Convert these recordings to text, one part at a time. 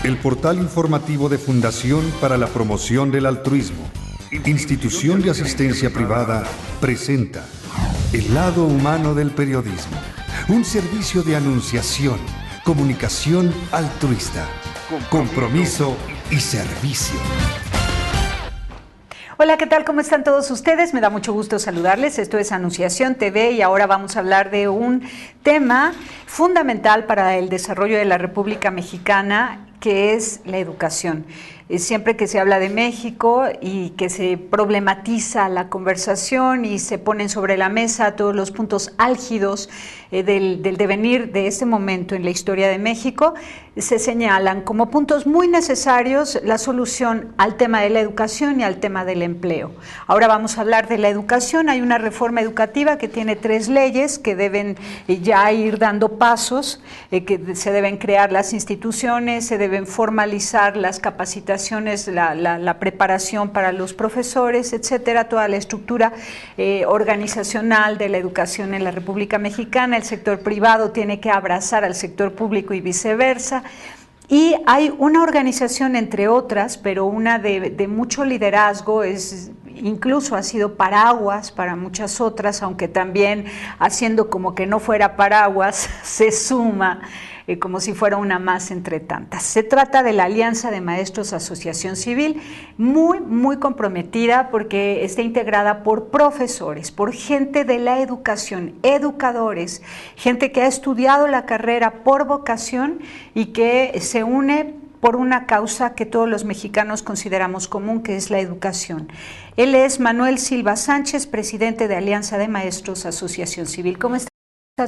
El portal informativo de Fundación para la Promoción del Altruismo, institución de asistencia privada, presenta El lado humano del periodismo, un servicio de anunciación, comunicación altruista, compromiso y servicio. Hola, ¿qué tal? ¿Cómo están todos ustedes? Me da mucho gusto saludarles. Esto es Anunciación TV y ahora vamos a hablar de un tema fundamental para el desarrollo de la República Mexicana, que es la educación. Siempre que se habla de México y que se problematiza la conversación y se ponen sobre la mesa todos los puntos álgidos del devenir de este momento en la historia de México, se señalan como puntos muy necesarios la solución al tema de la educación y al tema del empleo. Ahora vamos a hablar de la educación. Hay una reforma educativa que tiene 3 leyes que deben ya ir dando pasos, que se deben crear las instituciones, se deben formalizar las capacitaciones, la preparación para los profesores, etcétera, toda la estructura organizacional de la educación en la República Mexicana. El sector privado tiene que abrazar al sector público y viceversa. Y hay una organización, entre otras, pero una de mucho liderazgo, incluso ha sido paraguas para muchas otras, aunque también haciendo como que no fuera paraguas, se suma como si fuera una más entre tantas. Se trata de la Alianza de Maestros Asociación Civil, muy comprometida porque está integrada por profesores, por gente de la educación, educadores, gente que ha estudiado la carrera por vocación y que se une por una causa que todos los mexicanos consideramos común, que es la educación. Él es Manuel Silva Sánchez, presidente de Alianza de Maestros Asociación Civil. ¿Cómo estás,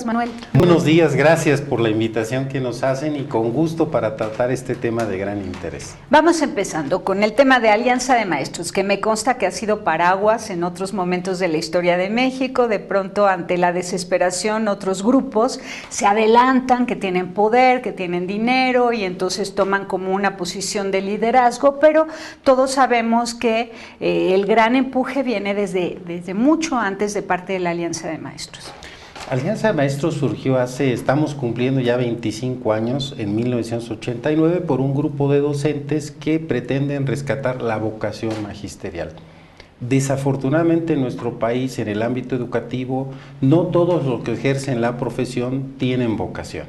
Manuel? Buenos días, gracias por la invitación que nos hacen y con gusto para tratar este tema de gran interés. Vamos empezando con el tema de Alianza de Maestros, que me consta que ha sido paraguas en otros momentos de la historia de México. De pronto, ante la desesperación, otros grupos se adelantan, que tienen poder, que tienen dinero y entonces toman como una posición de liderazgo, pero todos sabemos que el gran empuje viene desde mucho antes de parte de la Alianza de Maestros. Alianza de Maestros surgió estamos cumpliendo ya 25 años, en 1989, por un grupo de docentes que pretenden rescatar la vocación magisterial. Desafortunadamente en nuestro país, en el ámbito educativo, no todos los que ejercen la profesión tienen vocación.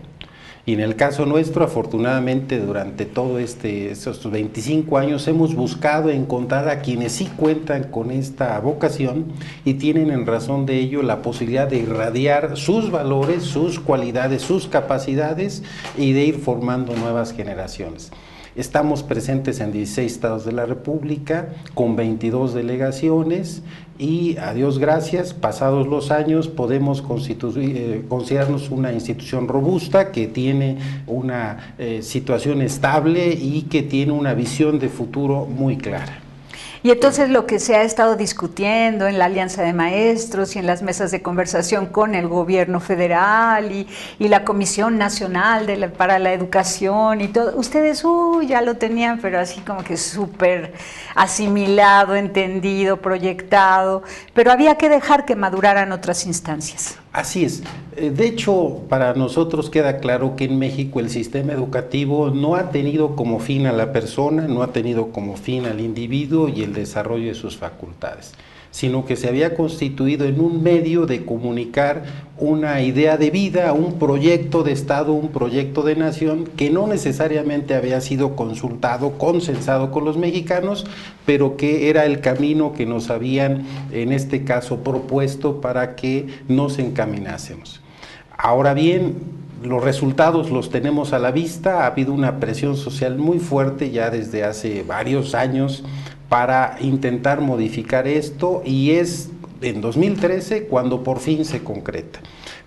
Y en el caso nuestro, afortunadamente, durante todos estos 25 años hemos buscado encontrar a quienes sí cuentan con esta vocación y tienen en razón de ello la posibilidad de irradiar sus valores, sus cualidades, sus capacidades y de ir formando nuevas generaciones. Estamos presentes en 16 estados de la República, con 22 delegaciones y, a Dios gracias, pasados los años podemos considerarnos una institución robusta que tiene una situación estable y que tiene una visión de futuro muy clara. Y entonces lo que se ha estado discutiendo en la Alianza de Maestros y en las mesas de conversación con el gobierno federal y la Comisión Nacional para la Educación y todo, ustedes ya lo tenían, pero así como que súper asimilado, entendido, proyectado, pero había que dejar que maduraran otras instancias. Así es. De hecho, para nosotros queda claro que en México el sistema educativo no ha tenido como fin a la persona, no ha tenido como fin al individuo y el desarrollo de sus facultades, sino que se había constituido en un medio de comunicar una idea de vida, un proyecto de Estado, un proyecto de nación que no necesariamente había sido consultado, consensado con los mexicanos, pero que era el camino que nos habían, en este caso, propuesto para que nos encaminásemos. Ahora bien, los resultados los tenemos a la vista. Ha habido una presión social muy fuerte ya desde hace varios años para intentar modificar esto, y es en 2013 cuando por fin se concreta,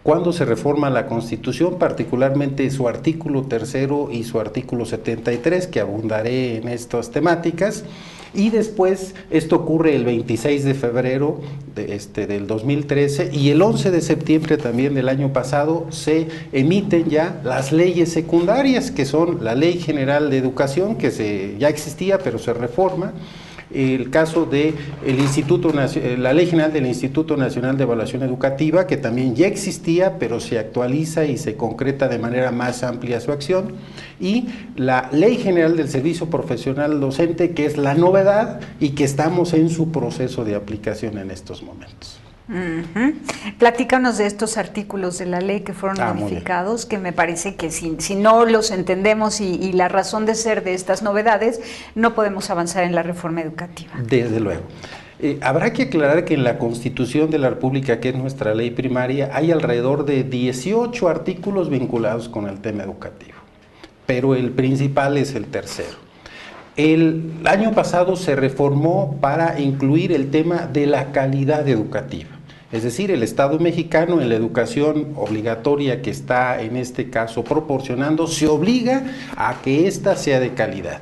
cuando se reforma la Constitución, particularmente su artículo 3º y su artículo 73, que abundaré en estas temáticas. Y después, esto ocurre el 26 de febrero del 2013, y el 11 de septiembre también del año pasado se emiten ya las leyes secundarias, que son la Ley General de Educación, que ya existía pero se reforma, el caso de la Ley General del Instituto Nacional de Evaluación Educativa, que también ya existía, pero se actualiza y se concreta de manera más amplia su acción, y la Ley General del Servicio Profesional Docente, que es la novedad y que estamos en su proceso de aplicación en estos momentos. Platícanos de estos artículos de la ley que fueron modificados, que me parece que si no los entendemos y la razón de ser de estas novedades, no podemos avanzar en la reforma educativa. Desde luego. Habrá que aclarar que en la Constitución de la República, que es nuestra ley primaria, hay alrededor de 18 artículos vinculados con el tema educativo, pero el principal es el tercero. El año pasado se reformó para incluir el tema de la calidad educativa. Es decir, el Estado mexicano en la educación obligatoria que está en este caso proporcionando, se obliga a que ésta sea de calidad.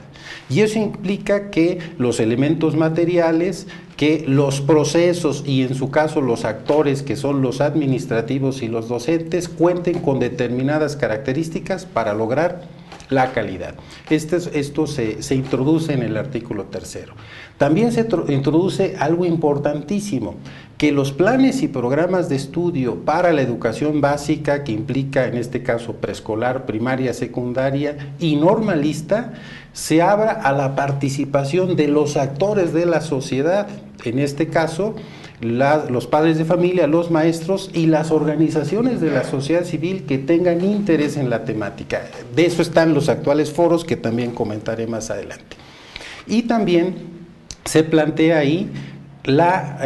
Y eso implica que los elementos materiales, que los procesos y en su caso los actores que son los administrativos y los docentes cuenten con determinadas características para lograr la calidad. Esto se introduce en el artículo tercero. También se introduce algo importantísimo, que los planes y programas de estudio para la educación básica, que implica en este caso preescolar, primaria, secundaria y normalista, se abra a la participación de los actores de la sociedad, en este caso los padres de familia, los maestros y las organizaciones de la sociedad civil que tengan interés en la temática. De eso están los actuales foros que también comentaré más adelante. Y también se plantea ahí la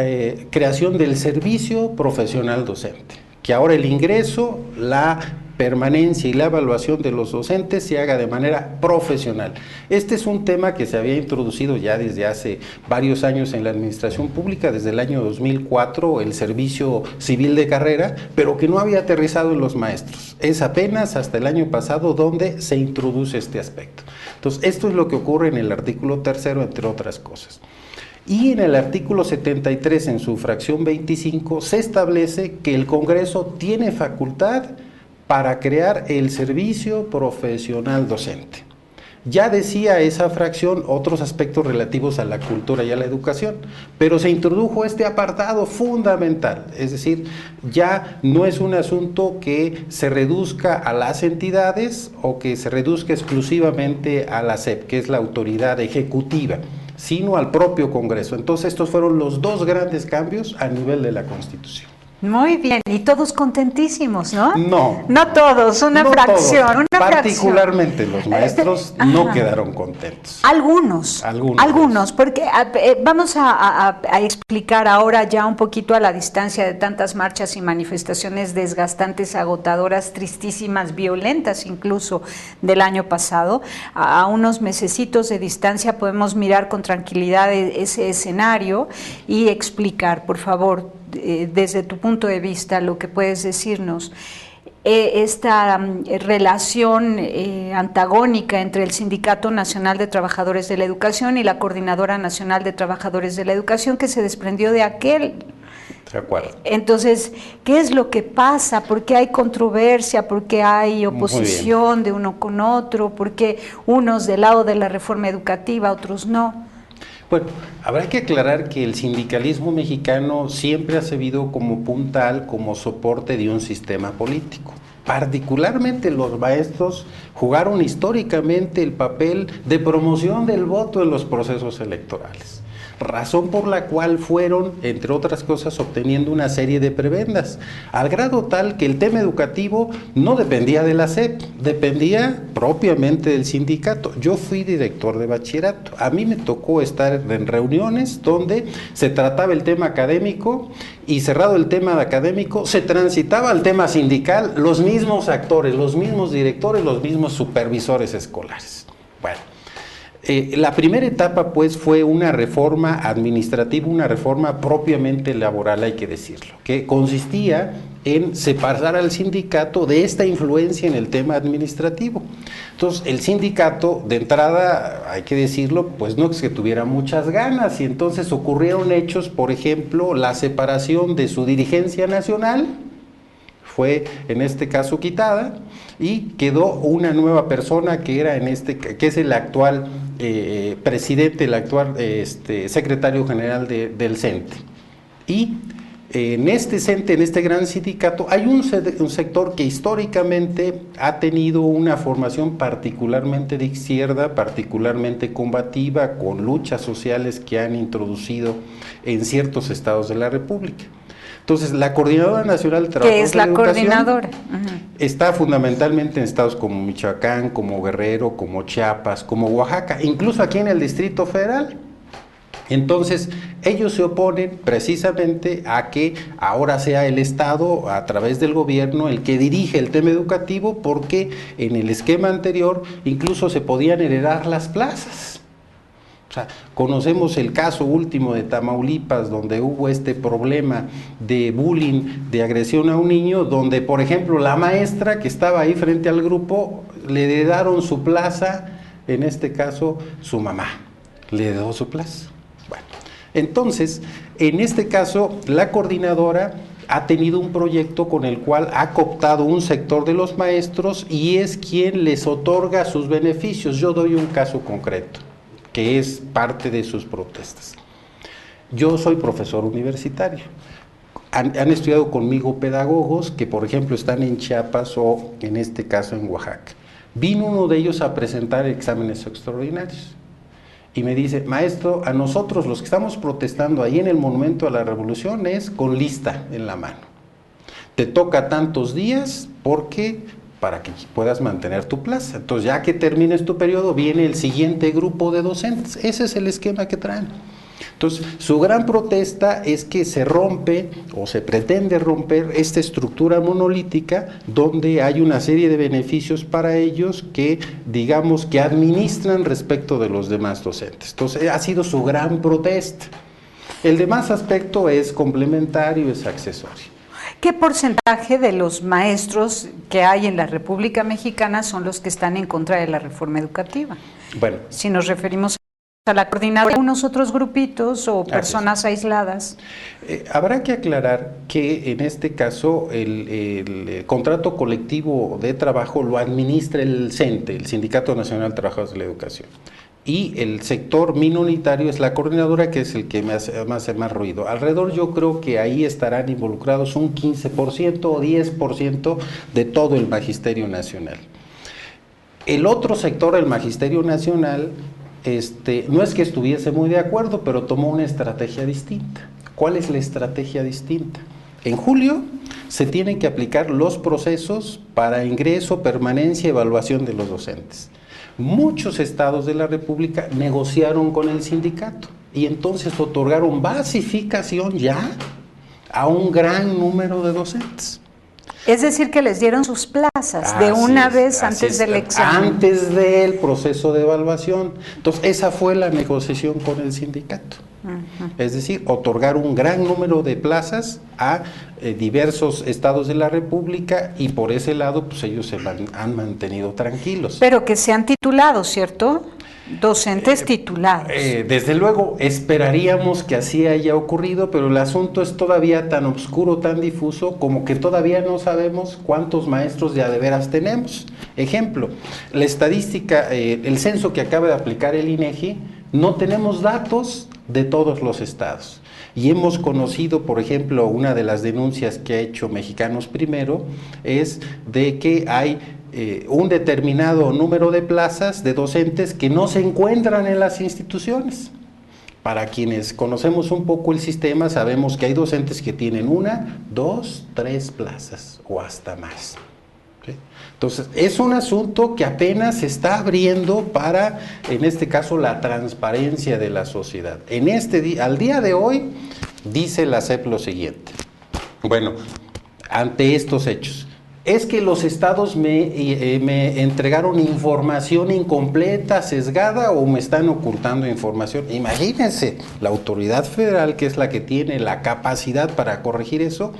creación del servicio profesional docente, que ahora el ingreso, la permanencia y la evaluación de los docentes se haga de manera profesional. Este es un tema que se había introducido ya desde hace varios años en la administración pública, desde el año 2004, el servicio civil de carrera, pero que no había aterrizado en los maestros. Es apenas hasta el año pasado donde se introduce este aspecto. Entonces, esto es lo que ocurre en el artículo tercero, entre otras cosas. Y en el artículo 73, en su fracción 25, se establece que el Congreso tiene facultad para crear el servicio profesional docente. Ya decía esa fracción otros aspectos relativos a la cultura y a la educación, pero se introdujo este apartado fundamental, es decir, ya no es un asunto que se reduzca a las entidades o que se reduzca exclusivamente a la SEP, que es la autoridad ejecutiva, sino al propio Congreso. Entonces estos fueron los dos grandes cambios a nivel de la Constitución. Muy bien, y todos contentísimos, ¿no? No. No todos, una fracción. Todos. Una Particularmente los maestros no quedaron contentos. Algunos, porque vamos a explicar ahora ya un poquito a la distancia de tantas marchas y manifestaciones desgastantes, agotadoras, tristísimas, violentas incluso del año pasado. A unos mesecitos de distancia podemos mirar con tranquilidad ese escenario y explicar, por favor, desde tu punto de vista, lo que puedes decirnos, esta relación antagónica entre el Sindicato Nacional de Trabajadores de la Educación y la Coordinadora Nacional de Trabajadores de la Educación, que se desprendió de aquel. De acuerdo. Entonces, ¿qué es lo que pasa? ¿Por qué hay controversia? ¿Por qué hay oposición de uno con otro? ¿Por qué unos del lado de la reforma educativa, otros no? Bueno, habrá que aclarar que el sindicalismo mexicano siempre ha servido como puntal, como soporte de un sistema político. Particularmente los maestros jugaron históricamente el papel de promoción del voto en los procesos electorales, razón por la cual fueron, entre otras cosas, obteniendo una serie de prebendas, al grado tal que el tema educativo no dependía de la SEP, dependía propiamente del sindicato. Yo fui director de bachillerato, a mí me tocó estar en reuniones donde se trataba el tema académico y cerrado el tema académico, se transitaba al tema sindical, los mismos actores, los mismos directores, los mismos supervisores escolares. Bueno. La primera etapa pues fue una reforma administrativa, una reforma propiamente laboral, hay que decirlo, que consistía en separar al sindicato de esta influencia en el tema administrativo. Entonces el sindicato de entrada, hay que decirlo, pues no es que tuviera muchas ganas y entonces ocurrieron hechos, por ejemplo, la separación de su dirigencia nacional, fue en este caso quitada y quedó una nueva persona que era que es el actual presidente, el actual secretario general del CENTE. Y en este CENTE, en este gran sindicato, hay un sector que históricamente ha tenido una formación particularmente de izquierda, particularmente combativa, con luchas sociales que han introducido en ciertos estados de la República. Entonces, la Coordinadora Nacional de Trabajadores ¿Qué es la de Educación coordinadora? está fundamentalmente en estados como Michoacán, como Guerrero, como Chiapas, como Oaxaca, incluso aquí en el Distrito Federal. Entonces, ellos se oponen precisamente a que ahora sea el Estado, a través del gobierno, el que dirige el tema educativo, porque en el esquema anterior incluso se podían heredar las plazas. O sea, conocemos el caso último de Tamaulipas, donde hubo este problema de bullying, de agresión a un niño, donde, por ejemplo, la maestra que estaba ahí frente al grupo, le heredaron su plaza, en este caso, su mamá, le heredó su plaza. Bueno, entonces, en este caso, la coordinadora ha tenido un proyecto con el cual ha cooptado un sector de los maestros y es quien les otorga sus beneficios. Yo doy un caso concreto, que es parte de sus protestas. Yo soy profesor universitario. Han estudiado conmigo pedagogos que, por ejemplo, están en Chiapas o, en este caso, en Oaxaca. Vino uno de ellos a presentar exámenes extraordinarios y me dice: maestro, a nosotros los que estamos protestando ahí en el Monumento a la Revolución es con lista en la mano. Te toca tantos días para que puedas mantener tu plaza. Entonces, ya que termines tu periodo, viene el siguiente grupo de docentes. Ese es el esquema que traen. Entonces, su gran protesta es que se rompe o se pretende romper esta estructura monolítica donde hay una serie de beneficios para ellos que, digamos, que administran respecto de los demás docentes. Entonces, ha sido su gran protesta. El demás aspecto es complementario, es accesorio. ¿Qué porcentaje de los maestros que hay en la República Mexicana son los que están en contra de la reforma educativa? Bueno, si nos referimos a la coordinadora, unos otros grupitos o personas aisladas. Habrá que aclarar que en este caso el contrato colectivo de trabajo lo administra el CENTE, el Sindicato Nacional de Trabajadores de la Educación. Y el sector minoritario es la coordinadora, que es el que me hace más ruido. Alrededor, yo creo que ahí estarán involucrados un 15% o 10% de todo el Magisterio Nacional. El otro sector, el Magisterio Nacional, no es que estuviese muy de acuerdo, pero tomó una estrategia distinta. ¿Cuál es la estrategia distinta? En julio se tienen que aplicar los procesos para ingreso, permanencia y evaluación de los docentes. Muchos estados de la República negociaron con el sindicato y entonces otorgaron basificación ya a un gran número de docentes. Es decir, que les dieron sus plazas de una vez antes del examen. Antes del proceso de evaluación. Entonces, esa fue la negociación con el sindicato. Es decir, otorgar un gran número de plazas a diversos estados de la República y por ese lado, pues ellos se han mantenido tranquilos. Pero que sean titulados, ¿cierto? Docentes titulados. Desde luego, esperaríamos que así haya ocurrido, pero el asunto es todavía tan oscuro, tan difuso, como que todavía no sabemos cuántos maestros de a de veras tenemos. Ejemplo, la estadística, el censo que acaba de aplicar el INEGI, no tenemos datos de todos los estados. Y hemos conocido, por ejemplo, una de las denuncias que ha hecho Mexicanos Primero, es de que hay un determinado número de plazas de docentes que no se encuentran en las instituciones. Para quienes conocemos un poco el sistema, sabemos que hay docentes que tienen 1, 2, 3 plazas o hasta más. ¿Sí? Entonces, es un asunto que apenas se está abriendo para, en este caso, la transparencia de la sociedad. Al día de hoy, dice la SEP lo siguiente. Bueno, ante estos hechos, es que los estados me entregaron información incompleta, sesgada, o me están ocultando información. Imagínense, la autoridad federal, que es la que tiene la capacidad para corregir eso,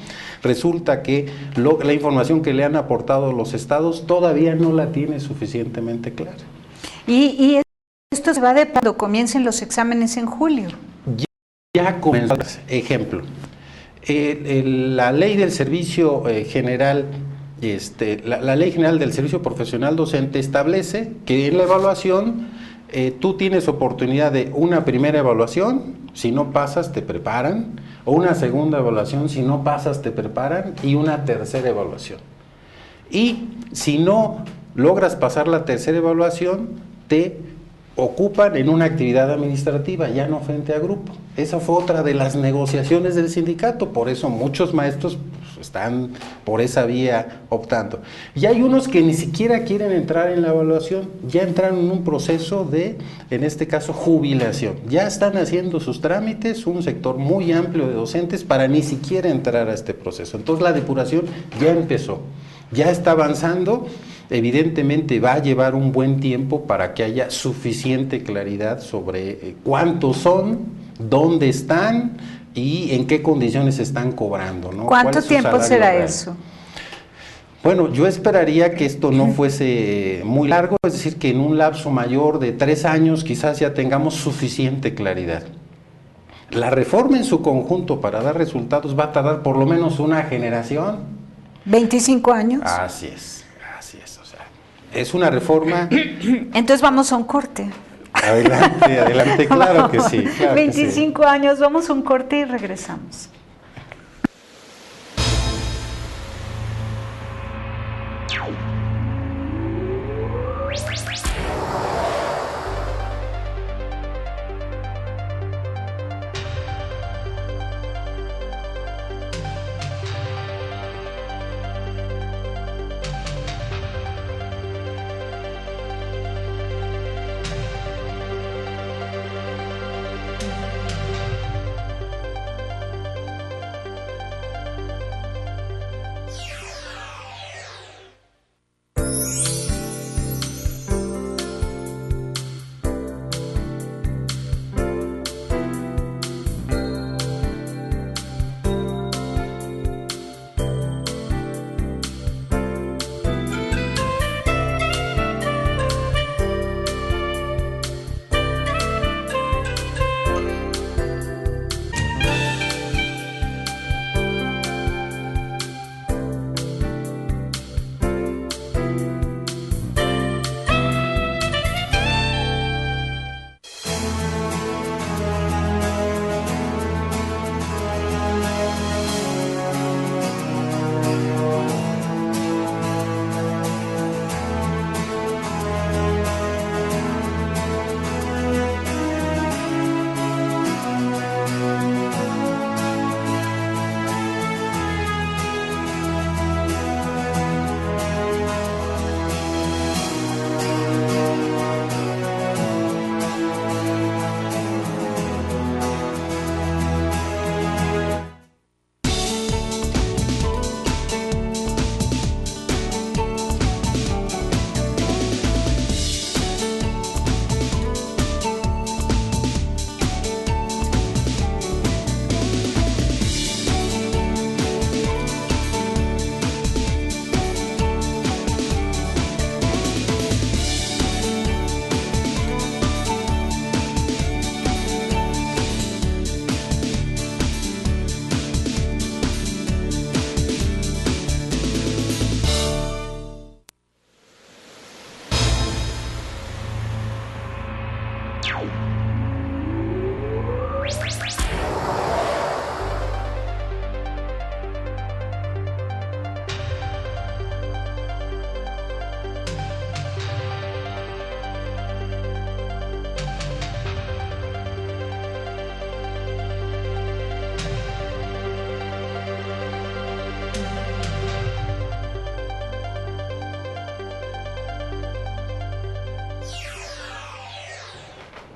resulta que la información que le han aportado los estados todavía no la tiene suficientemente clara. Y esto se va de cuando comiencen los exámenes en julio. Ya comenzó. Ejemplo, la ley del servicio general, la Ley General del Servicio Profesional Docente establece que en la evaluación tú tienes oportunidad de una primera evaluación, si no pasas te preparan, o una segunda evaluación, si no pasas te preparan, y una tercera evaluación. Y si no logras pasar la tercera evaluación, te ocupan en una actividad administrativa, ya no frente a grupo. Esa fue otra de las negociaciones del sindicato, por eso muchos maestros están por esa vía optando. Y hay unos que ni siquiera quieren entrar en la evaluación, ya entraron en un proceso de, en este caso, jubilación. Ya están haciendo sus trámites, un sector muy amplio de docentes para ni siquiera entrar a este proceso. Entonces la depuración ya empezó, ya está avanzando. Evidentemente va a llevar un buen tiempo para que haya suficiente claridad sobre cuántos son, dónde están y en qué condiciones están cobrando, ¿no? ¿Cuánto tiempo será eso? Bueno, yo esperaría que esto no fuese muy largo, es decir, que en un lapso mayor de 3 años quizás ya tengamos suficiente claridad. La reforma en su conjunto para dar resultados va a tardar por lo menos una generación. ¿25 años? Así es, o sea, es una reforma. Entonces vamos a un corte. Adelante, claro que sí. Claro 25 que sí. años, vamos a un corte y regresamos.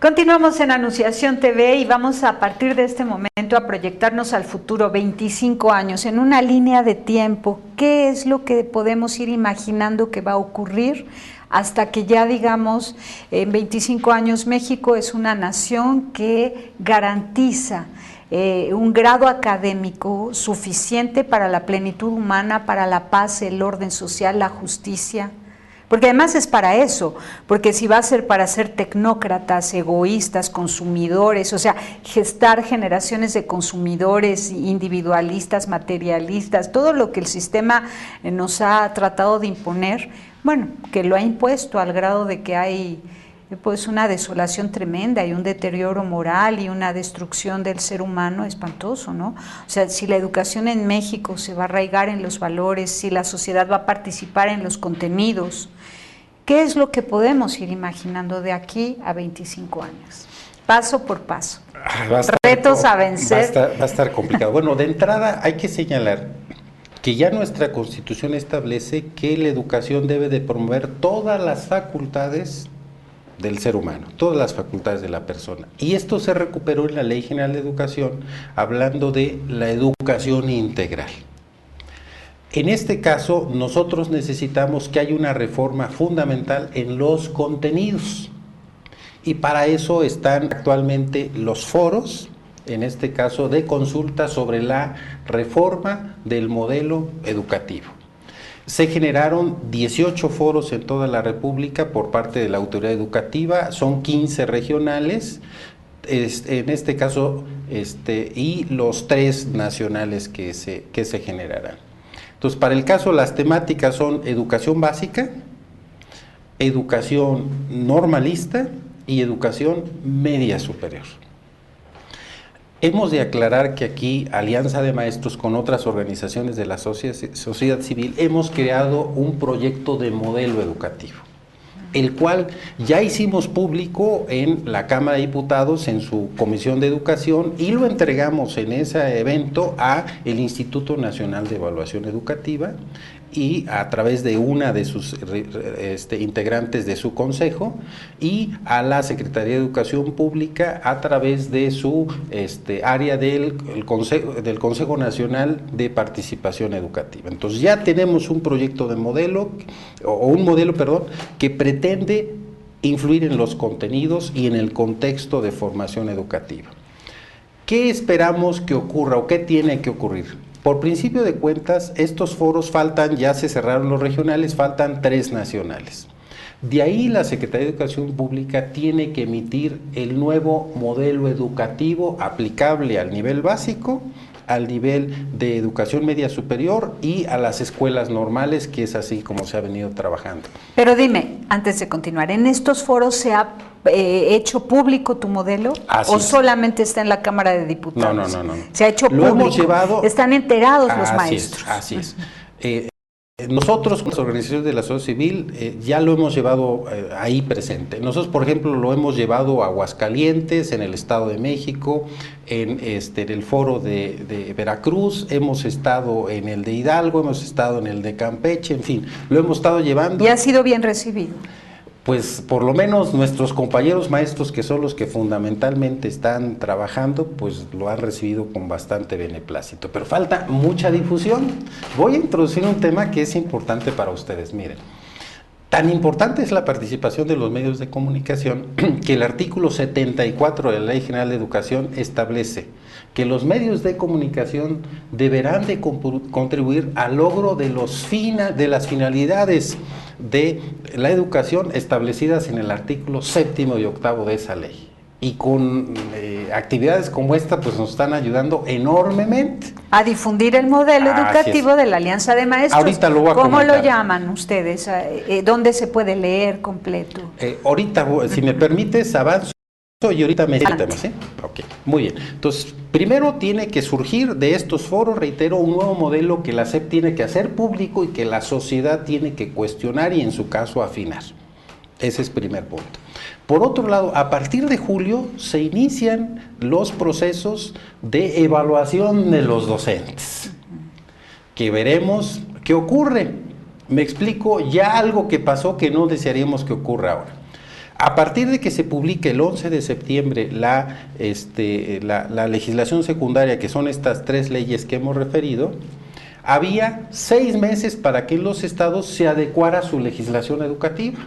Continuamos en Anunciación TV y vamos a partir de este momento a proyectarnos al futuro, 25 años, en una línea de tiempo. ¿Qué es lo que podemos ir imaginando que va a ocurrir hasta que ya digamos en 25 años México es una nación que garantiza un grado académico suficiente para la plenitud humana, para la paz, el orden social, la justicia? Porque además es para eso, porque si va a ser para ser tecnócratas, egoístas, consumidores, o sea, gestar generaciones de consumidores individualistas, materialistas, todo lo que el sistema nos ha tratado de imponer, bueno, que lo ha impuesto al grado de que hay pues una desolación tremenda y un deterioro moral y una destrucción del ser humano espantoso, ¿no? O sea, si la educación en México se va a arraigar en los valores, si la sociedad va a participar en los contenidos, ¿qué es lo que podemos ir imaginando de aquí a 25 años? Paso por paso. Retos a vencer. Va a estar complicado. Bueno, de entrada hay que señalar que ya nuestra Constitución establece que la educación debe de promover todas las facultades del ser humano, todas las facultades de la persona. Y esto se recuperó en la Ley General de Educación, hablando de la educación integral. En este caso, nosotros necesitamos que haya una reforma fundamental en los contenidos. Y para eso están actualmente los foros, en este caso de consulta sobre la reforma del modelo educativo. Se generaron 18 foros en toda la República por parte de la autoridad educativa, son 15 regionales, en este caso, y los 3 nacionales que se generarán. Entonces, para el caso, las temáticas son educación básica, educación normalista y educación media superior. Hemos de aclarar que aquí, Alianza de Maestros con otras organizaciones de la sociedad civil, hemos creado un proyecto de modelo educativo, el cual ya hicimos público en la Cámara de Diputados, en su Comisión de Educación, y lo entregamos en ese evento a el Instituto Nacional de Evaluación Educativa y a través de una de sus integrantes de su consejo, y a la Secretaría de Educación Pública a través de su área del Consejo Nacional de Participación Educativa. Entonces ya tenemos un proyecto de modelo, que pretende influir en los contenidos y en el contexto de formación educativa. ¿Qué esperamos que ocurra o qué tiene que ocurrir? Por principio de cuentas, estos foros ya se cerraron los regionales, faltan 3 nacionales. De ahí la Secretaría de Educación Pública tiene que emitir el nuevo modelo educativo aplicable al nivel básico, al nivel de educación media superior y a las escuelas normales, que es así como se ha venido trabajando. Pero dime, antes de continuar, ¿en estos foros se ha hecho público tu modelo? Así ¿O es. Solamente está en la Cámara de Diputados? No. Se ha hecho Lo público. hemos llevado. Están enterados los maestros. Así es. Nosotros, con las organizaciones de la sociedad civil, ya lo hemos llevado ahí presente. Nosotros, por ejemplo, lo hemos llevado a Aguascalientes, en el Estado de México, en el foro de Veracruz, hemos estado en el de Hidalgo, hemos estado en el de Campeche, en fin, lo hemos estado llevando. ¿Y ha sido bien recibido? Pues por lo menos nuestros compañeros maestros, que son los que fundamentalmente están trabajando, pues lo han recibido con bastante beneplácito. Pero falta mucha difusión. Voy a introducir un tema que es importante para ustedes. Miren, tan importante es la participación de los medios de comunicación que el artículo 74 de la Ley General de Educación establece que los medios de comunicación deberán de contribuir al logro de las finalidades de la educación establecidas en el artículo 7º y 8º de esa ley. Y con actividades como esta, pues nos están ayudando enormemente a difundir el modelo educativo de la Alianza de Maestros. Ahorita lo voy a ¿Cómo comentar. lo llaman ustedes? ¿Dónde se puede leer completo? Ahorita, si me permites, avanzo y ahorita me tema, ¿sí? Ok, muy bien. Entonces, primero tiene que surgir de estos foros, reitero, un nuevo modelo que la SEP tiene que hacer público y que la sociedad tiene que cuestionar y en su caso afinar. Ese es primer punto. Por otro lado, a partir de julio se inician los procesos de evaluación de los docentes, que veremos qué ocurre. Me explico, ya algo que pasó que no desearíamos que ocurra ahora. A partir de que se publique el 11 de septiembre la legislación secundaria, que son estas 3 leyes que hemos referido, había 6 meses para que en los estados se adecuara su legislación educativa.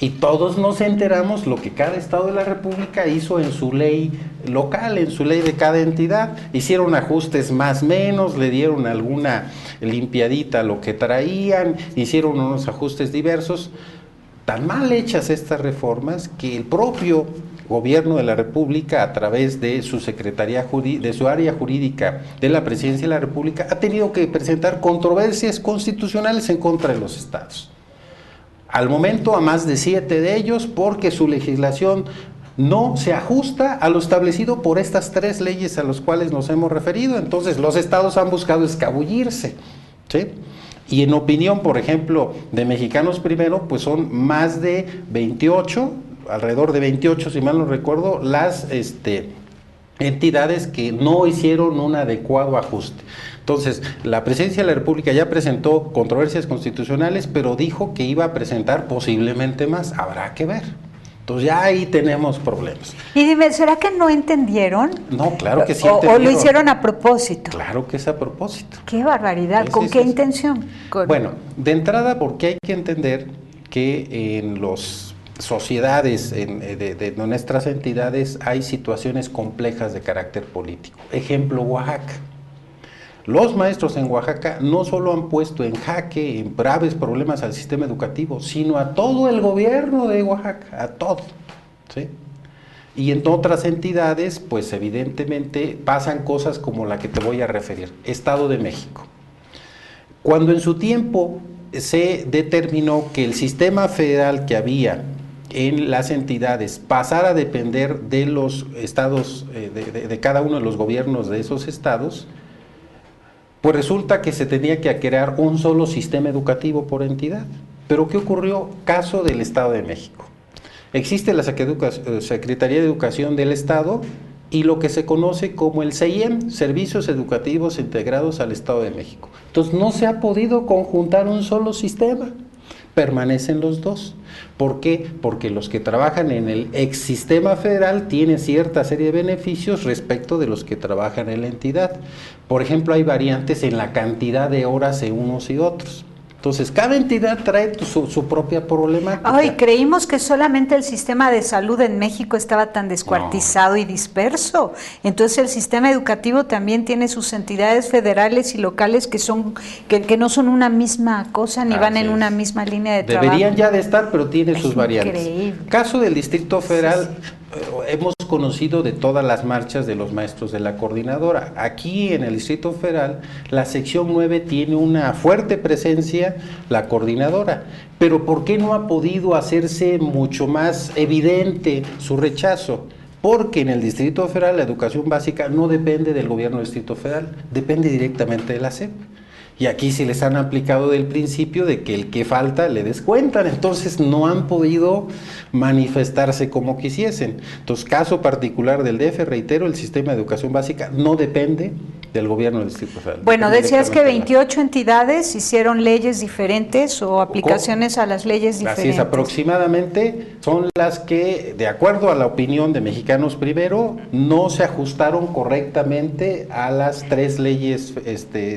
Y todos nos enteramos lo que cada estado de la República hizo en su ley local, en su ley de cada entidad. Hicieron ajustes más o menos, le dieron alguna limpiadita a lo que traían, hicieron unos ajustes diversos. Tan mal hechas estas reformas que el propio gobierno de la República, a través de su secretaría de su área jurídica de la Presidencia de la República, ha tenido que presentar controversias constitucionales en contra de los estados. al momento a más de 7 de ellos porque su legislación no se ajusta a lo establecido por estas 3 leyes a las cuales nos hemos referido. Entonces los estados han buscado escabullirse, ¿sí? Y en opinión, por ejemplo, de Mexicanos Primero, pues son más de 28, alrededor de 28, si mal no recuerdo, las entidades que no hicieron un adecuado ajuste. Entonces, la Presidencia de la República ya presentó controversias constitucionales, pero dijo que iba a presentar posiblemente más. Habrá que ver. Entonces ya ahí tenemos problemas. Y dime, ¿será que no entendieron? No, claro que sí entendieron. ¿O lo hicieron a propósito? Claro que es a propósito. ¡Qué barbaridad! ¿Con qué intención? Bueno, de entrada porque hay que entender que en las sociedades, de nuestras entidades, hay situaciones complejas de carácter político. Ejemplo, Oaxaca. Los maestros en Oaxaca no solo han puesto en jaque, en graves problemas al sistema educativo, sino a todo el gobierno de Oaxaca, a todo, ¿sí? Y en otras entidades, pues evidentemente pasan cosas como la que te voy a referir, Estado de México. Cuando en su tiempo se determinó que el sistema federal que había en las entidades pasara a depender de los estados, de cada uno de los gobiernos de esos estados, pues resulta que se tenía que crear un solo sistema educativo por entidad. ¿Pero qué ocurrió? Caso del Estado de México. Existe la Secretaría de Educación del Estado y lo que se conoce como el CEIEM, Servicios Educativos Integrados al Estado de México. Entonces no se ha podido conjuntar un solo sistema, permanecen los dos. ¿Por qué? Porque los que trabajan en el ex sistema federal tienen cierta serie de beneficios respecto de los que trabajan en la entidad. Por ejemplo, hay variantes en la cantidad de horas en unos y otros. Entonces, cada entidad trae su propia problemática. Ay, creímos que solamente el sistema de salud en México estaba tan descuartizado y disperso. Entonces, el sistema educativo también tiene sus entidades federales y locales que no son una misma cosa ni van en una misma línea de trabajo. Deberían ya de estar, pero tiene sus variantes. Increíble. Caso del Distrito Federal, hemos conocido de todas las marchas de los maestros de la coordinadora. Aquí en el Distrito Federal, la sección 9 tiene una fuerte presencia, la coordinadora. Pero ¿por qué no ha podido hacerse mucho más evidente su rechazo? Porque en el Distrito Federal la educación básica no depende del gobierno del Distrito Federal, depende directamente de la SEP. Y aquí se les han aplicado del principio de que el que falta le descuentan, entonces no han podido manifestarse como quisiesen. Entonces, caso particular del DF, reitero, el sistema de educación básica no depende del gobierno del Distrito Federal. Bueno, decías que 28 entidades hicieron leyes diferentes o aplicaciones a las leyes diferentes. Así es, aproximadamente son las que, de acuerdo a la opinión de Mexicanos Primero, no se ajustaron correctamente a las 3 leyes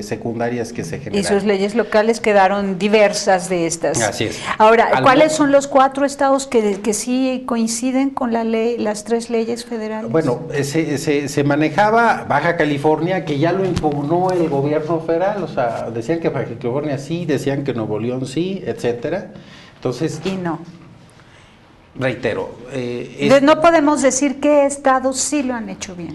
secundarias que se generaron. Y sus leyes locales quedaron diversas de estas. Así es. Ahora, ¿cuáles son los 4 estados que sí coinciden con la ley, las 3 leyes federales? Bueno, se manejaba Baja California, que ya lo impugnó el gobierno federal, o sea, decían que Baja California sí, decían que Nuevo León sí, etcétera. Entonces, y no. Reitero. No podemos decir qué estados sí lo han hecho bien.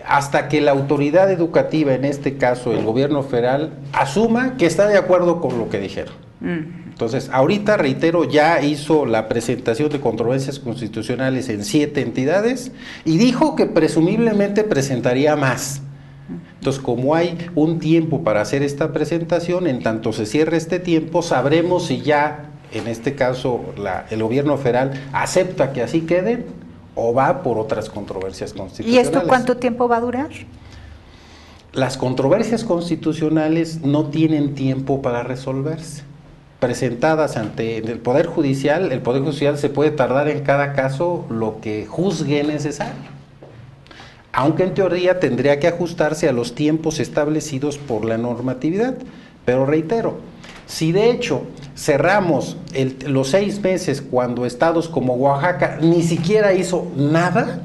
Hasta que la autoridad educativa, en este caso el gobierno federal, asuma que está de acuerdo con lo que dijeron. Entonces, ahorita, reitero, ya hizo la presentación de controversias constitucionales en 7 entidades y dijo que presumiblemente presentaría más. Entonces, como hay un tiempo para hacer esta presentación, en tanto se cierre este tiempo, sabremos si ya, en este caso, el gobierno federal acepta que así queden o va por otras controversias constitucionales. ¿Y esto cuánto tiempo va a durar? Las controversias constitucionales no tienen tiempo para resolverse. Presentadas ante el Poder Judicial se puede tardar en cada caso lo que juzgue necesario. Aunque en teoría tendría que ajustarse a los tiempos establecidos por la normatividad. Pero reitero, si de hecho cerramos los 6 meses cuando estados como Oaxaca ni siquiera hizo nada,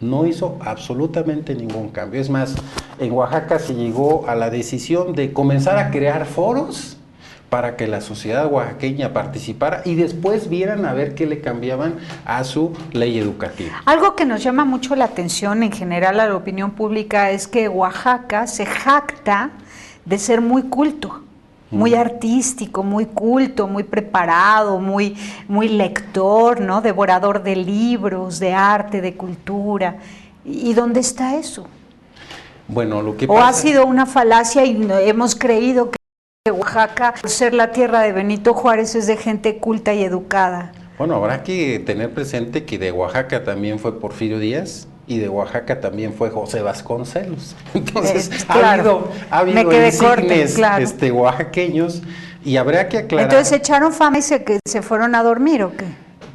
no hizo absolutamente ningún cambio. Es más, en Oaxaca se llegó a la decisión de comenzar a crear foros para que la sociedad oaxaqueña participara y después vieran a ver qué le cambiaban a su ley educativa. Algo que nos llama mucho la atención en general a la opinión pública es que Oaxaca se jacta de ser muy culto. muy artístico, muy culto, muy preparado, muy lector, ¿no? Devorador de libros, de arte, de cultura. ¿Y dónde está eso? Bueno, lo que ¿O pasa... ha sido una falacia y hemos creído que Oaxaca, por ser la tierra de Benito Juárez, es de gente culta y educada? Bueno, habrá que tener presente que de Oaxaca también fue Porfirio Díaz y de Oaxaca también fue José Vasconcelos. Entonces, claro, ha habido insignes claro. Oaxaqueños, y habrá que aclarar. Entonces, ¿echaron fama y se fueron a dormir o qué?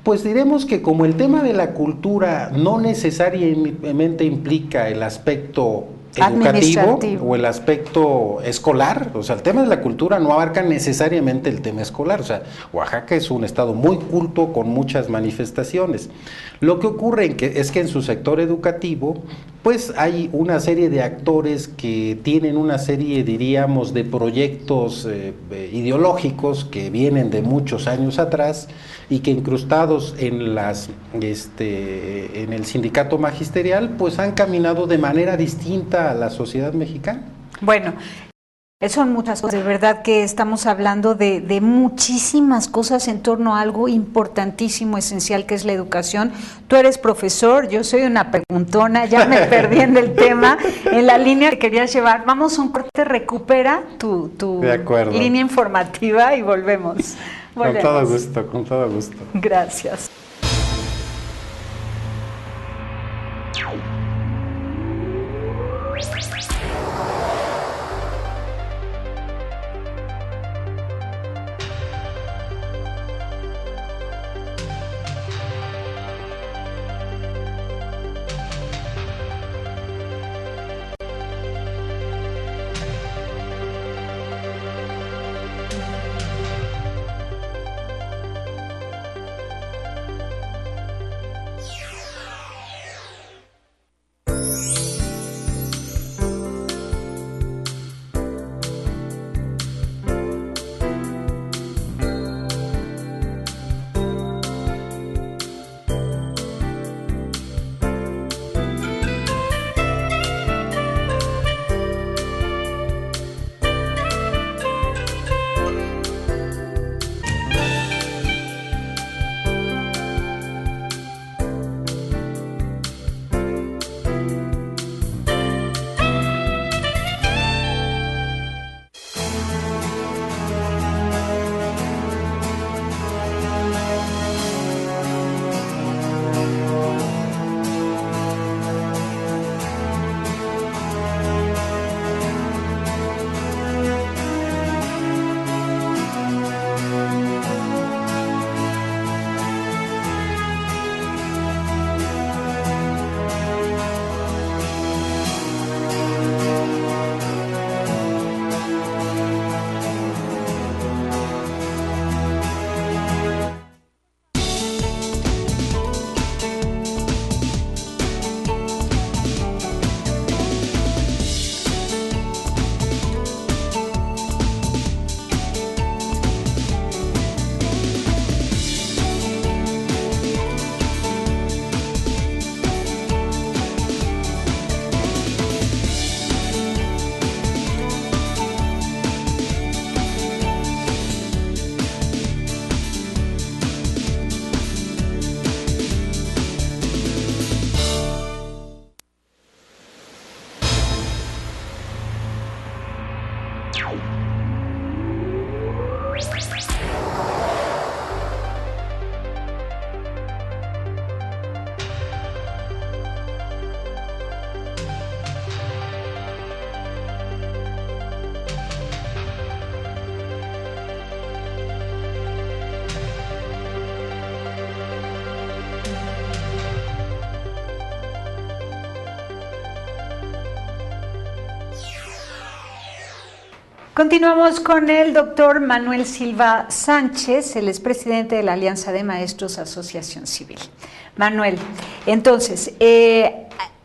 Pues diremos que como el tema de la cultura no necesariamente implica el aspecto educativo o el aspecto escolar, o sea, el tema de la cultura no abarca necesariamente el tema escolar, o sea, Oaxaca es un estado muy culto con muchas manifestaciones. Lo que ocurre es que en su sector educativo, pues hay una serie de actores que tienen una serie, diríamos, de proyectos ideológicos que vienen de muchos años atrás y que incrustados en en el sindicato magisterial, pues han caminado de manera distinta a la sociedad mexicana. Bueno, son muchas cosas, de verdad que estamos hablando de muchísimas cosas en torno a algo importantísimo, esencial, que es la educación. Tú eres profesor, yo soy una preguntona, ya me perdí en el tema, en la línea que querías llevar. Vamos a un corte, recupera tu línea informativa y volvemos. Con todo gusto, con todo gusto. Gracias. Continuamos con el doctor Manuel Silva Sánchez, él es presidente de la Alianza de Maestros Asociación Civil. Manuel, entonces,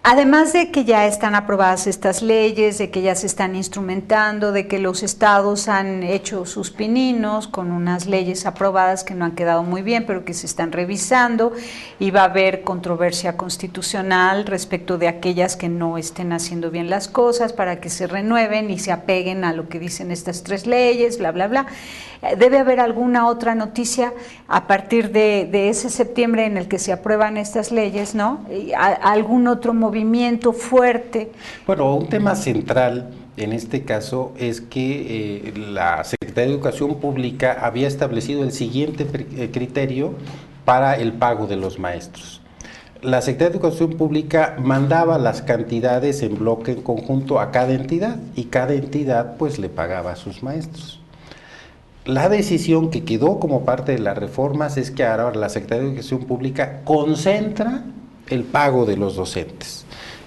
Además de que ya están aprobadas estas leyes, de que ya se están instrumentando, de que los estados han hecho sus pininos con unas leyes aprobadas que no han quedado muy bien, pero que se están revisando, y va a haber controversia constitucional respecto de aquellas que no estén haciendo bien las cosas para que se renueven y se apeguen a lo que dicen estas 3 leyes, bla, bla, bla. Debe haber alguna otra noticia a partir de ese septiembre en el que se aprueban estas leyes, ¿no? ¿Algún otro movimiento fuerte? Bueno, un tema central en este caso es que la Secretaría de Educación Pública había establecido el siguiente criterio para el pago de los maestros. La Secretaría de Educación Pública mandaba las cantidades en bloque, en conjunto, a cada entidad, y cada entidad pues le pagaba a sus maestros. La decisión que quedó como parte de las reformas es que ahora la Secretaría de Educación Pública concentra el pago de los docentes.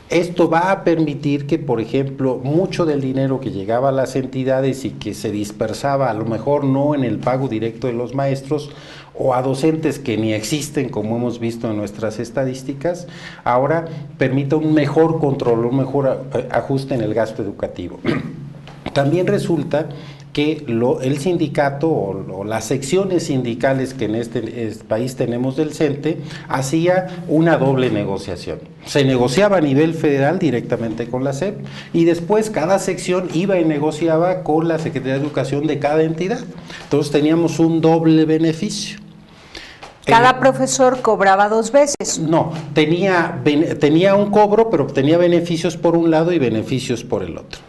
Esto va a permitir que, por ejemplo, mucho del dinero que llegaba a las entidades y que se dispersaba, a lo mejor no en el pago directo de los maestros o a docentes que ni existen, como hemos visto en nuestras estadísticas, ahora permita un mejor control, un mejor ajuste en el gasto educativo. También resulta que el sindicato o las secciones sindicales que en este país tenemos del CENTE hacía una doble negociación. Se negociaba a nivel federal directamente con la SEP y después cada sección iba y negociaba con la Secretaría de Educación de cada entidad. Entonces teníamos un doble beneficio. ¿Cada profesor cobraba 2 veces? No, tenía un cobro, pero tenía beneficios por un lado y beneficios por el otro.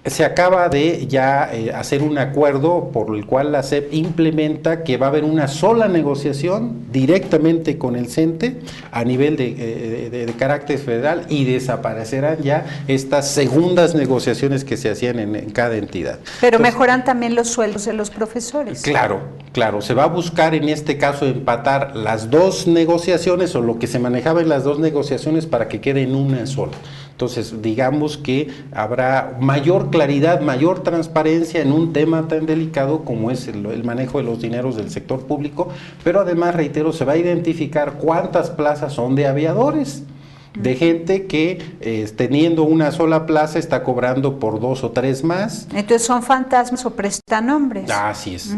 Se acaba de ya hacer un acuerdo por el cual la SEP implementa que va a haber una sola negociación directamente con el CENTE a nivel de carácter federal, y desaparecerán ya estas segundas negociaciones que se hacían en cada entidad. Pero entonces, mejoran también los sueldos de los profesores. Claro, se va a buscar en este caso empatar las 2 negociaciones o lo que se manejaba en las 2 negociaciones para que quede en una sola. Entonces, digamos que habrá mayor claridad, mayor transparencia en un tema tan delicado como es el manejo de los dineros del sector público, pero además, reitero, se va a identificar cuántas plazas son de aviadores, de gente que teniendo una sola plaza está cobrando por 2 o 3 más. Entonces son fantasmas o prestanombres. Así es.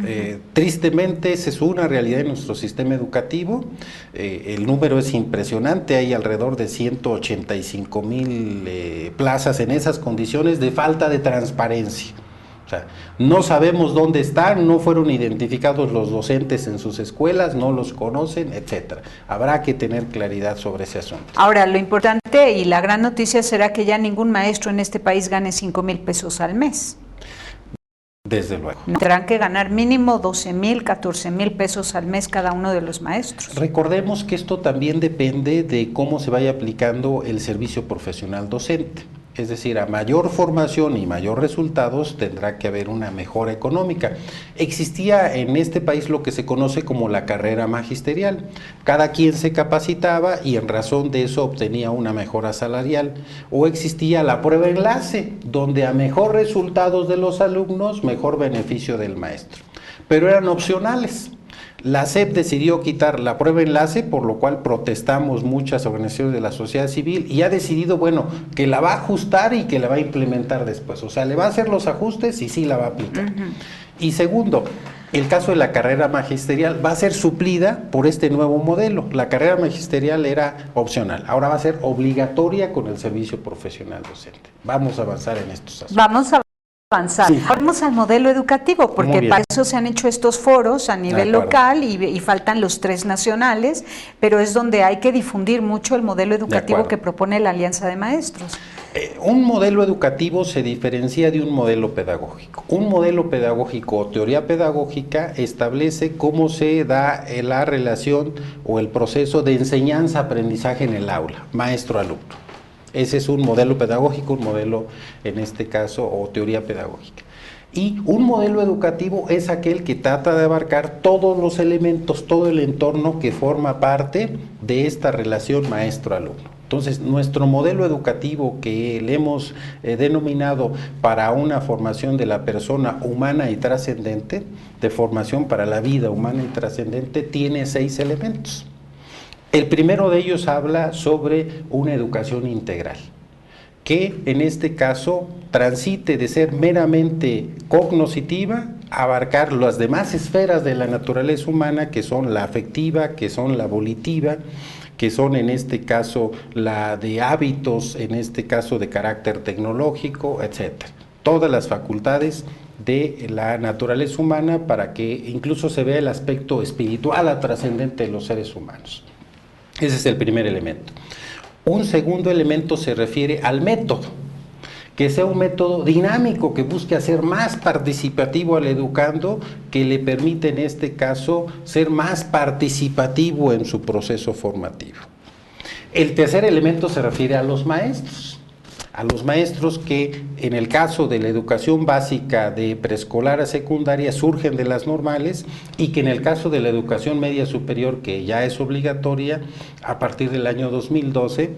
Tristemente esa es una realidad en nuestro sistema educativo. El número es impresionante, hay alrededor de 185,000 plazas en esas condiciones de falta de transparencia. O sea, no sabemos dónde están, no fueron identificados los docentes en sus escuelas, no los conocen, etcétera. Habrá que tener claridad sobre ese asunto. Ahora, lo importante y la gran noticia será que ya ningún maestro en este país gane 5,000 pesos al mes. Desde luego. Tendrán que ganar mínimo 12,000, 14,000 pesos al mes cada uno de los maestros. Recordemos que esto también depende de cómo se vaya aplicando el servicio profesional docente. Es decir, a mayor formación y mayor resultados tendrá que haber una mejora económica. Existía en este país lo que se conoce como la carrera magisterial. Cada quien se capacitaba y en razón de eso obtenía una mejora salarial. O existía la prueba enlace, donde a mejor resultados de los alumnos, mejor beneficio del maestro. Pero eran opcionales. La SEP decidió quitar la prueba enlace, por lo cual protestamos muchas organizaciones de la sociedad civil, y ha decidido, bueno, que la va a ajustar y que la va a implementar después. O sea, le va a hacer los ajustes y sí la va a aplicar. Y segundo, el caso de la carrera magisterial va a ser suplida por este nuevo modelo. La carrera magisterial era opcional, ahora va a ser obligatoria con el servicio profesional docente. Vamos a avanzar en estos asuntos. Vamos a avanzar. Sí. Vamos al modelo educativo, porque para eso se han hecho estos foros a nivel local y faltan los 3 nacionales, pero es donde hay que difundir mucho el modelo educativo que propone la Alianza de Maestros. Un modelo educativo se diferencia de un modelo pedagógico. Un modelo pedagógico o teoría pedagógica establece cómo se da la relación o el proceso de enseñanza-aprendizaje en el aula, maestro-alumno. Ese es un modelo pedagógico, un modelo, en este caso, o teoría pedagógica. Y un modelo educativo es aquel que trata de abarcar todos los elementos, todo el entorno que forma parte de esta relación maestro-alumno. Entonces, nuestro modelo educativo que le hemos denominado para una formación de la persona humana y trascendente, de formación para la vida humana y trascendente, tiene 6 elementos. El primero de ellos habla sobre una educación integral, que en este caso transite de ser meramente cognoscitiva a abarcar las demás esferas de la naturaleza humana, que son la afectiva, que son la volitiva, que son en este caso la de hábitos, en este caso de carácter tecnológico, etcétera. Todas las facultades de la naturaleza humana para que incluso se vea el aspecto espiritual trascendente de los seres humanos. Ese es el primer elemento. Un segundo elemento se refiere al método, que sea un método dinámico, que busque hacer más participativo al educando, que le permite en este caso ser más participativo en su proceso formativo. El tercer elemento se refiere a los maestros que en el caso de la educación básica de preescolar a secundaria surgen de las normales y que en el caso de la educación media superior, que ya es obligatoria a partir del año 2012,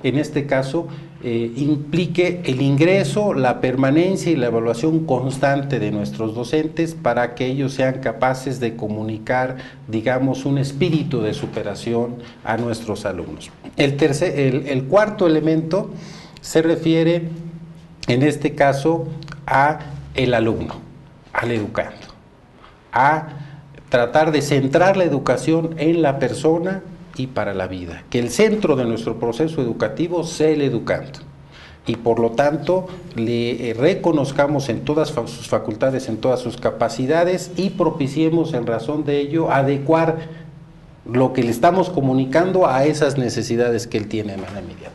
en este caso implique el ingreso, la permanencia y la evaluación constante de nuestros docentes para que ellos sean capaces de comunicar, digamos, un espíritu de superación a nuestros alumnos. El cuarto elemento se refiere, en este caso, a el alumno, al educando, a tratar de centrar la educación en la persona y para la vida, que el centro de nuestro proceso educativo sea el educando y por lo tanto le reconozcamos en todas sus facultades, en todas sus capacidades y propiciemos en razón de ello adecuar lo que le estamos comunicando a esas necesidades que él tiene de manera inmediata.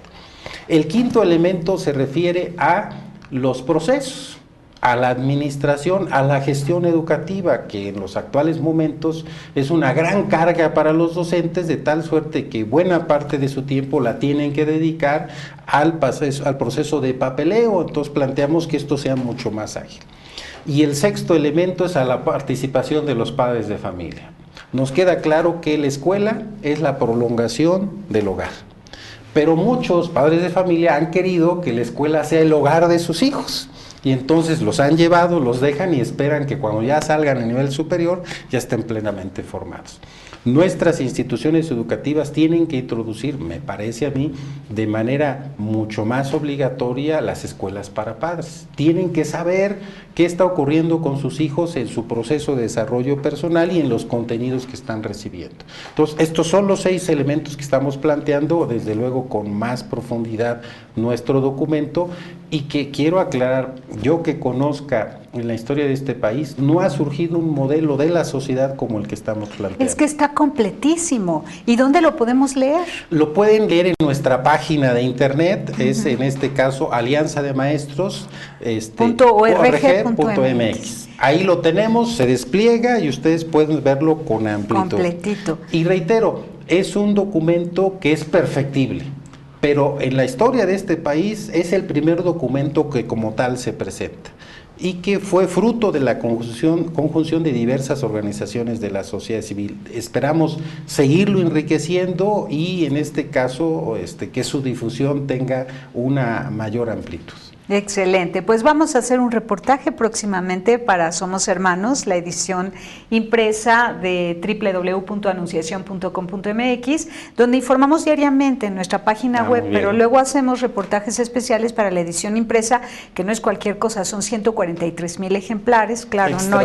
El quinto elemento se refiere a los procesos, a la administración, a la gestión educativa, que en los actuales momentos es una gran carga para los docentes, de tal suerte que buena parte de su tiempo la tienen que dedicar al proceso de papeleo. Entonces planteamos que esto sea mucho más ágil. Y el sexto elemento es a la participación de los padres de familia. Nos queda claro que la escuela es la prolongación del hogar. Pero muchos padres de familia han querido que la escuela sea el hogar de sus hijos y entonces los han llevado, los dejan y esperan que cuando ya salgan a nivel superior ya estén plenamente formados. Nuestras instituciones educativas tienen que introducir, me parece a mí, de manera mucho más obligatoria las escuelas para padres. Tienen que saber qué está ocurriendo con sus hijos en su proceso de desarrollo personal y en los contenidos que están recibiendo. Entonces, estos son los 6 elementos que estamos planteando, desde luego con más profundidad nuestro documento, y que quiero aclarar, yo que conozca en la historia de este país, no ha surgido un modelo de la sociedad como el que estamos planteando. Es que está completísimo. ¿Y dónde lo podemos leer? Lo pueden leer en nuestra página de internet, es en este caso Alianza de Maestros, .org.mx. Ahí lo tenemos, se despliega y ustedes pueden verlo con amplitud. Completito. Y reitero, es un documento que es perfectible, pero en la historia de este país es el primer documento que como tal se presenta y que fue fruto de la conjunción de diversas organizaciones de la sociedad civil. Esperamos seguirlo enriqueciendo y en este caso que su difusión tenga una mayor amplitud. Excelente, pues vamos a hacer un reportaje próximamente para Somos Hermanos, la edición impresa de www.anunciacion.com.mx, donde informamos diariamente en nuestra página web, pero luego hacemos reportajes especiales para la edición impresa, que no es cualquier cosa, son 143,000 ejemplares, claro, no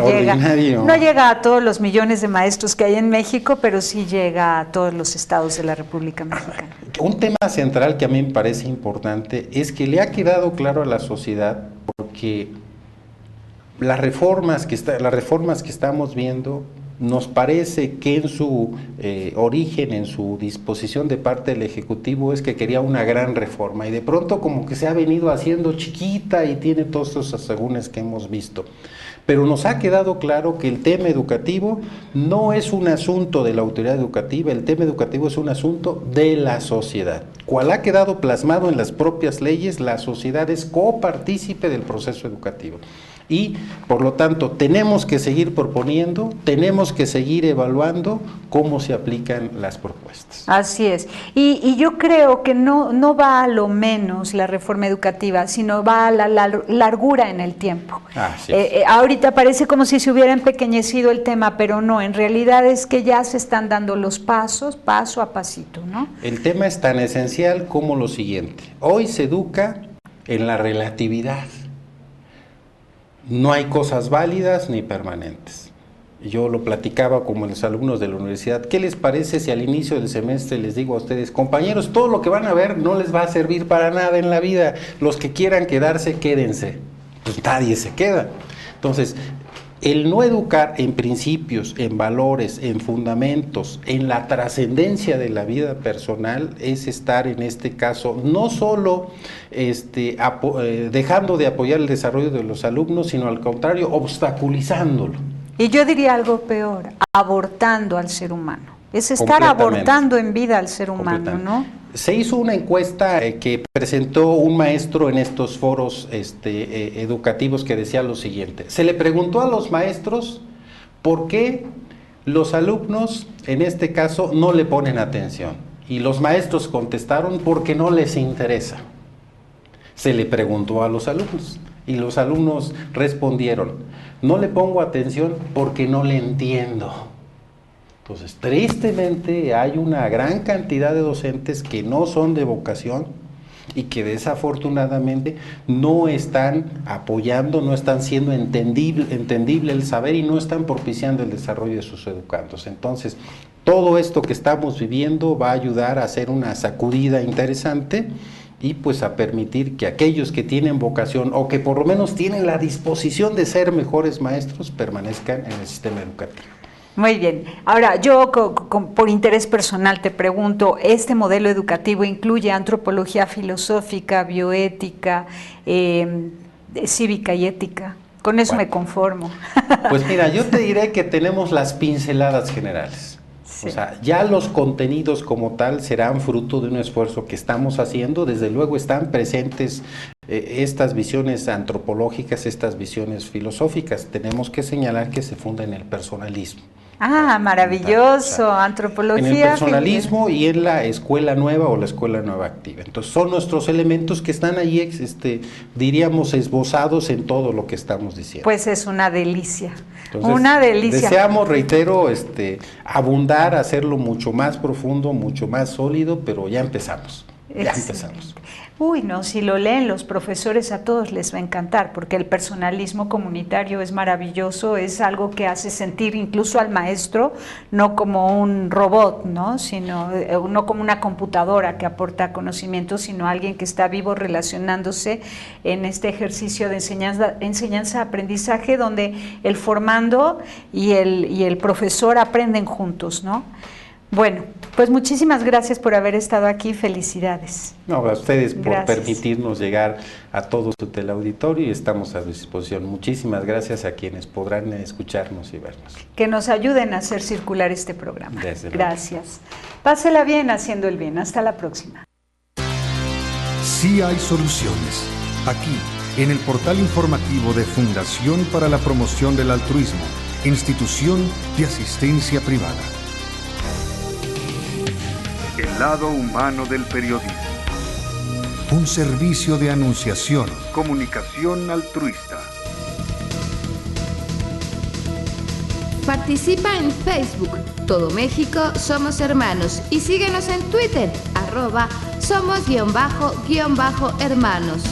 llega a todos los millones de maestros que hay en México, pero sí llega a todos los estados de la República Mexicana. Un tema central que a mí me parece importante es que le ha quedado claro a la sociedad, porque las reformas que estamos viendo, nos parece que en su origen, en su disposición de parte del Ejecutivo, es que quería una gran reforma y de pronto como que se ha venido haciendo chiquita y tiene todos estos asegúnes que hemos visto. Pero nos ha quedado claro que el tema educativo no es un asunto de la autoridad educativa, el tema educativo es un asunto de la sociedad. Cual ha quedado plasmado en las propias leyes, la sociedad es copartícipe del proceso educativo. Y, por lo tanto, tenemos que seguir proponiendo, tenemos que seguir evaluando cómo se aplican las propuestas. Así es. Y yo creo que no va a lo menos la reforma educativa, sino va a la largura en el tiempo. Ahorita parece como si se hubiera empequeñecido el tema, pero no, en realidad es que ya se están dando los pasos, paso a pasito, ¿no? El tema es tan esencial como lo siguiente. Hoy se educa en la relatividad. No hay cosas válidas ni permanentes. Yo lo platicaba como los alumnos de la universidad. ¿Qué les parece si al inicio del semestre les digo a ustedes, compañeros, todo lo que van a ver no les va a servir para nada en la vida? Los que quieran quedarse, quédense. Pues nadie se queda. Entonces, el no educar en principios, en valores, en fundamentos, en la trascendencia de la vida personal es estar en este caso no solo dejando de apoyar el desarrollo de los alumnos, sino al contrario, obstaculizándolo. Y yo diría algo peor, abortando al ser humano. Es estar abortando en vida al ser humano, ¿no? Se hizo una encuesta que presentó un maestro en estos foros educativos que decía lo siguiente. Se le preguntó a los maestros por qué los alumnos, en este caso, no le ponen atención. Y los maestros contestaron porque no les interesa. Se le preguntó a los alumnos y los alumnos respondieron, no le pongo atención porque no le entiendo. Entonces, tristemente hay una gran cantidad de docentes que no son de vocación y que desafortunadamente no están apoyando, no están siendo entendible el saber y no están propiciando el desarrollo de sus educandos. Entonces, todo esto que estamos viviendo va a ayudar a hacer una sacudida interesante y pues a permitir que aquellos que tienen vocación o que por lo menos tienen la disposición de ser mejores maestros permanezcan en el sistema educativo. Muy bien. Ahora, yo por interés personal te pregunto, ¿este modelo educativo incluye antropología filosófica, bioética, cívica y ética? Con eso me conformo. Pues mira, yo te diré que tenemos las pinceladas generales. Sí. O sea, ya los contenidos como tal serán fruto de un esfuerzo que estamos haciendo. Desde luego están presentes estas visiones antropológicas, estas visiones filosóficas. Tenemos que señalar que se funda en el personalismo. Ah, maravilloso, o sea, antropología. En el personalismo y en la escuela nueva o la escuela nueva activa. Entonces son nuestros elementos que están ahí, diríamos, esbozados en todo lo que estamos diciendo. Pues es una delicia, entonces, una delicia. Deseamos, reitero, abundar, hacerlo mucho más profundo, mucho más sólido, pero ya empezamos. Ya empezamos. Uy, no, si lo leen los profesores a todos les va a encantar, porque el personalismo comunitario es maravilloso, es algo que hace sentir incluso al maestro no como un robot, ¿no? Sino no como una computadora que aporta conocimiento, sino alguien que está vivo relacionándose en este ejercicio de enseñanza-aprendizaje donde el formando y el profesor aprenden juntos, ¿no? Bueno, pues muchísimas gracias por haber estado aquí, felicidades. No, a ustedes por permitirnos llegar a todo su teleauditorio y estamos a su disposición. Muchísimas gracias a quienes podrán escucharnos y vernos. Que nos ayuden a hacer circular este programa. Desde luego. Gracias. Pásela bien haciendo el bien. Hasta la próxima. Sí hay soluciones. Aquí, en el portal informativo de Fundación para la Promoción del Altruismo, Institución de Asistencia Privada. El lado humano del periodismo. Un servicio de anunciación. Comunicación altruista. Participa en Facebook, Todo México Somos Hermanos, y síguenos en Twitter, @somos_hermanos.